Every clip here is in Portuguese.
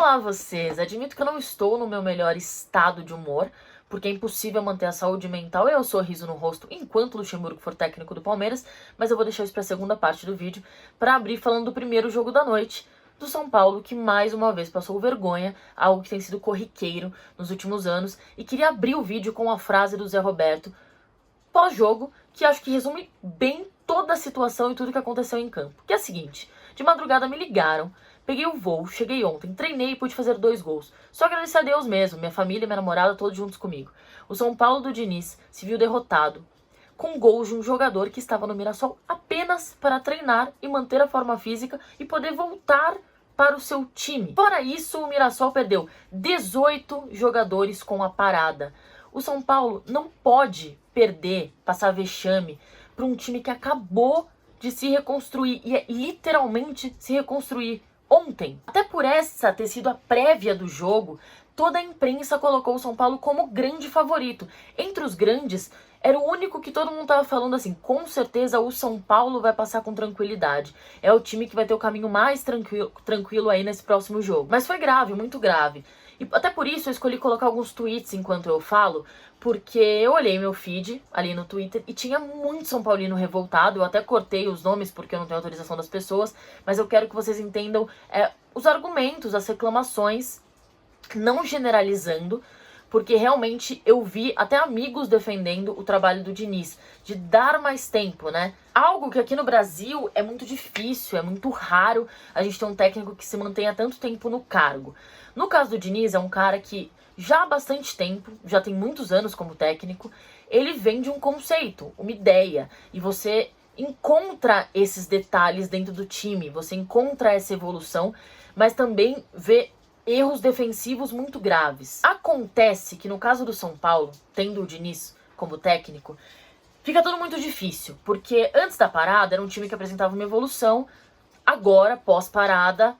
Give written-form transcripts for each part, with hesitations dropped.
Olá vocês, admito que eu não estou no meu melhor estado de humor, porque é impossível manter a saúde mental e o sorriso no rosto enquanto o Luxemburgo for técnico do Palmeiras, mas eu vou deixar isso para a segunda parte do vídeo, para abrir falando do primeiro jogo da noite, do São Paulo, que mais uma vez passou vergonha, algo que tem sido corriqueiro nos últimos anos, e queria abrir o vídeo com a frase do Zé Roberto, pós-jogo, que acho que resume bem toda a situação e tudo que aconteceu em campo, que é a seguinte: de madrugada me ligaram, peguei o voo, cheguei ontem, treinei e pude fazer 2 gols. Só agradecer a Deus mesmo, minha família e minha namorada todos juntos comigo. O São Paulo do Diniz se viu derrotado, com gols de um jogador que estava no Mirassol apenas para treinar e manter a forma física e poder voltar para o seu time. Fora isso, o Mirassol perdeu 18 jogadores com a parada. O São Paulo não pode perder, passar vexame para um time que acabou de se reconstruir, e é literalmente se reconstruir ontem. Até por essa ter sido a prévia do jogo, toda a imprensa colocou o São Paulo como grande favorito. Entre os grandes, era o único que todo mundo tava falando assim, com certeza o São Paulo vai passar com tranquilidade. É o time que vai ter o caminho mais tranquilo aí nesse próximo jogo. Mas foi grave, muito grave. E até por isso eu escolhi colocar alguns tweets enquanto eu falo, porque eu olhei meu feed ali no Twitter e tinha muito São Paulino revoltado. Eu até cortei os nomes porque eu não tenho autorização das pessoas, mas eu quero que vocês entendam os argumentos, as reclamações, não generalizando, porque realmente eu vi até amigos defendendo o trabalho do Diniz, de dar mais tempo, né? Algo que aqui no Brasil é muito difícil, é muito raro a gente ter um técnico que se mantenha tanto tempo no cargo. No caso do Diniz, é um cara que já há bastante tempo, já tem muitos anos como técnico, ele vem de um conceito, uma ideia, e você encontra esses detalhes dentro do time, você encontra essa evolução, mas também vê erros defensivos muito graves. Acontece que no caso do São Paulo, tendo o Diniz como técnico, fica tudo muito difícil, porque antes da parada era um time que apresentava uma evolução, agora, pós-parada,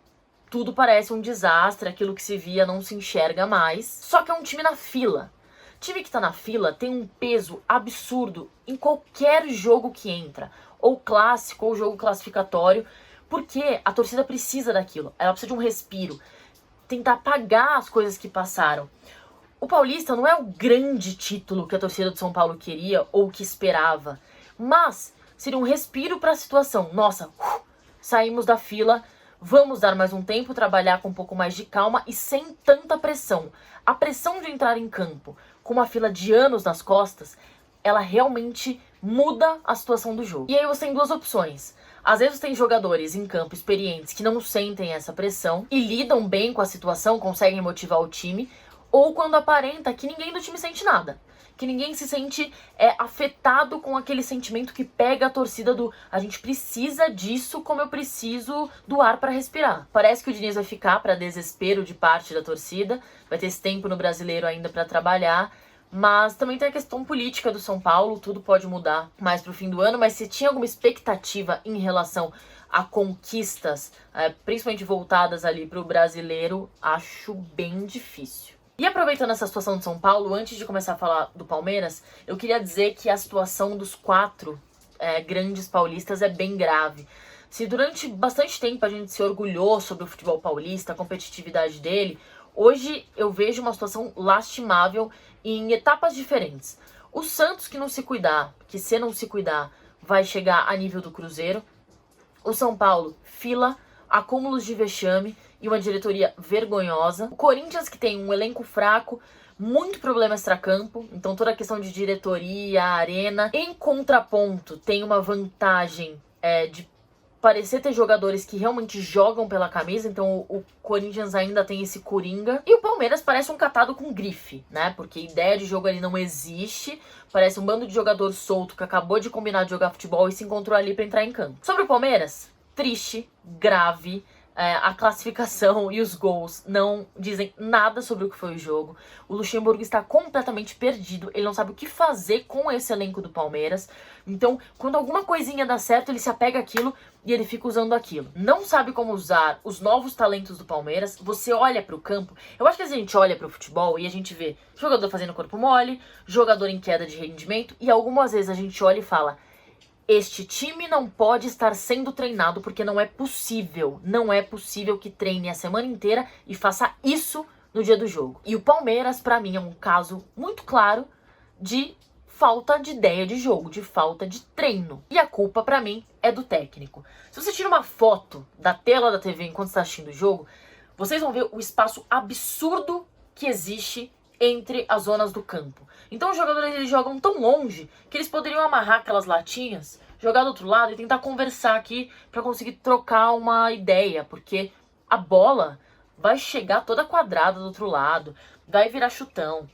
tudo parece um desastre, aquilo que se via não se enxerga mais, só que é um time na fila. Time que tá na fila tem um peso absurdo em qualquer jogo que entra, ou clássico, ou jogo classificatório, porque a torcida precisa daquilo, ela precisa de um respiro, tentar apagar as coisas que passaram. O Paulista não é o grande título que a torcida do São Paulo queria ou que esperava, mas seria um respiro para a situação. Nossa, saímos da fila, vamos dar mais um tempo, trabalhar com um pouco mais de calma e sem tanta pressão. A pressão de entrar em campo com uma fila de anos nas costas, ela realmente muda a situação do jogo. E aí você tem duas opções. Às vezes tem jogadores em campo experientes que não sentem essa pressão e lidam bem com a situação, conseguem motivar o time, ou quando aparenta que ninguém do time sente nada, que ninguém se sente afetado com aquele sentimento que pega a torcida do a gente precisa disso como eu preciso do ar para respirar. Parece que o Diniz vai ficar para desespero de parte da torcida, vai ter esse tempo no Brasileiro ainda para trabalhar, mas também tem a questão política do São Paulo, tudo pode mudar mais pro fim do ano, mas se tinha alguma expectativa em relação a conquistas, principalmente voltadas ali pro Brasileiro, acho bem difícil. E aproveitando essa situação de São Paulo, antes de começar a falar do Palmeiras, eu queria dizer que a situação dos 4 grandes paulistas é bem grave. Se durante bastante tempo a gente se orgulhou sobre o futebol paulista, a competitividade dele, hoje eu vejo uma situação lastimável em etapas diferentes. O Santos que não se cuidar, que se não se cuidar, vai chegar a nível do Cruzeiro. O São Paulo, fila, acúmulos de vexame e uma diretoria vergonhosa. O Corinthians que tem um elenco fraco, muito problema extracampo, então toda a questão de diretoria, arena. Em contraponto, tem uma vantagem de parecer ter jogadores que realmente jogam pela camisa, então o Corinthians ainda tem esse coringa. E o Palmeiras parece um catado com grife, né? Porque ideia de jogo ali não existe, parece um bando de jogador solto que acabou de combinar de jogar futebol e se encontrou ali pra entrar em campo. Sobre o Palmeiras, triste, grave. A classificação e os gols não dizem nada sobre o que foi o jogo. O Luxemburgo está completamente perdido. Ele não sabe o que fazer com esse elenco do Palmeiras. Então, quando alguma coisinha dá certo, ele se apega àquilo e ele fica usando aquilo. Não sabe como usar os novos talentos do Palmeiras. Você olha para o campo. Eu acho que a gente olha para o futebol e a gente vê jogador fazendo corpo mole, jogador em queda de rendimento. E algumas vezes a gente olha e fala: Este time não pode estar sendo treinado porque não é possível. Não é possível que treine a semana inteira e faça isso no dia do jogo. E o Palmeiras, pra mim, é um caso muito claro de falta de ideia de jogo, de falta de treino. E a culpa, pra mim, é do técnico. Se você tira uma foto da tela da TV enquanto está assistindo o jogo, vocês vão ver o espaço absurdo que existe entre as zonas do campo. Então os jogadores eles jogam tão longe que eles poderiam amarrar aquelas latinhas, jogar do outro lado e tentar conversar aqui para conseguir trocar uma ideia, porque a bola vai chegar toda quadrada do outro lado, vai virar chutão,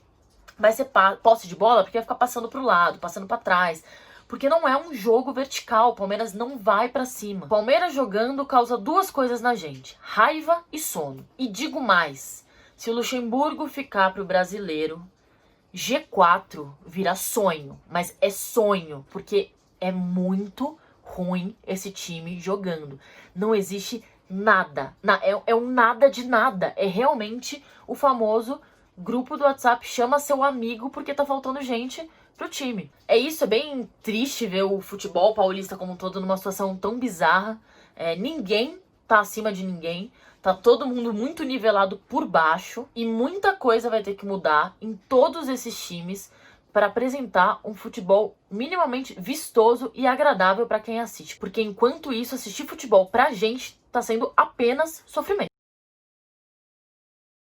vai ser posse de bola porque vai ficar passando pro lado, passando para trás. Porque não é um jogo vertical, o Palmeiras não vai pra cima. O Palmeiras jogando causa duas coisas na gente, raiva e sono. E digo mais, se o Luxemburgo ficar pro brasileiro, G4 vira sonho, mas é sonho, porque é muito ruim esse time jogando. Não existe nada, é um nada de nada, é realmente o famoso grupo do WhatsApp chama seu amigo porque tá faltando gente pro time. É isso, é bem triste ver o futebol paulista como um todo numa situação tão bizarra. Ninguém tá acima de ninguém, tá todo mundo muito nivelado por baixo e muita coisa vai ter que mudar em todos esses times para apresentar um futebol minimamente vistoso e agradável para quem assiste. Porque enquanto isso, assistir futebol pra gente tá sendo apenas sofrimento.